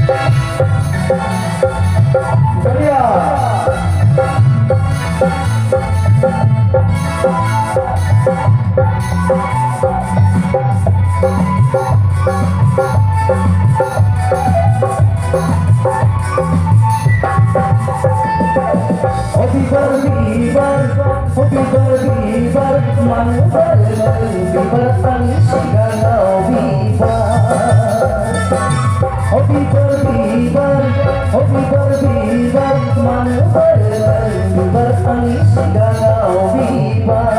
Hobi berkibar, manuver berkibar, tangis segala bibar. Hobi berkibar, manuver berkibar, tangis segala bibar.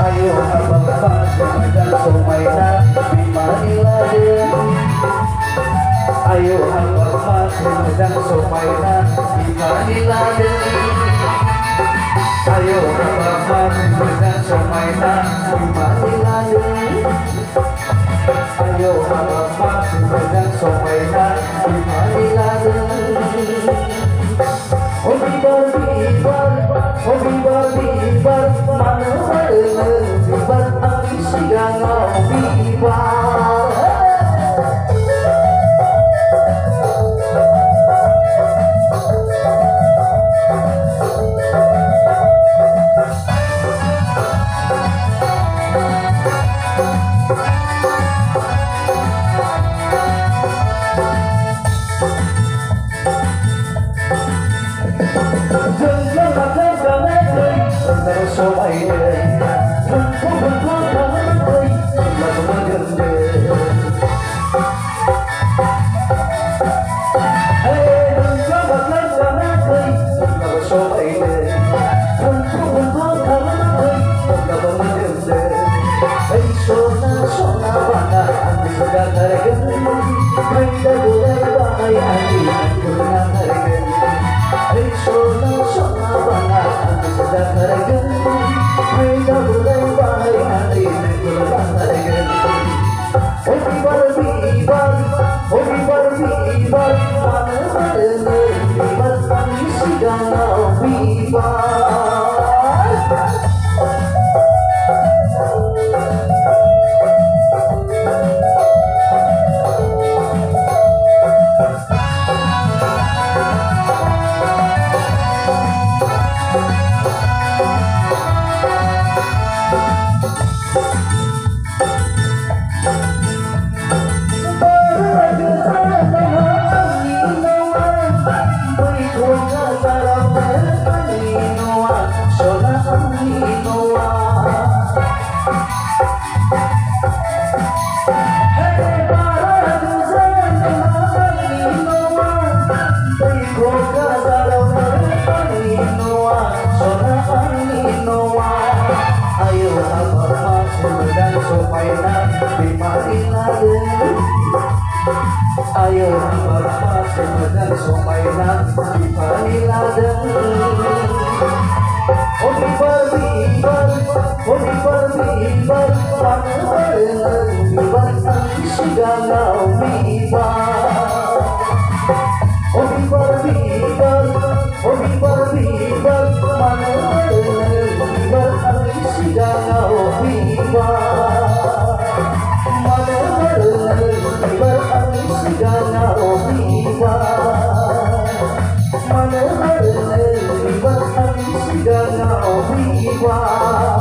Ayo abang abang dan somaina bimaniladen. Ayo abang abang dan somaina bimaniladen. Ayo abang dan somaina bimaniladen. Ayo abang dan somaina bimaniladen. Hobi berkibar, manuver berkibar, tangis segala bibar. Ayo abang dan somaina bimaniladen. Hobi berkibar, manuver berkibar, tangis segala bibar. Hobi berkibar, manuver berkibar, tangis segala bibar. Manuver berkibar, tangis segala bibar. Manuver berkibar, tangis segala bibar.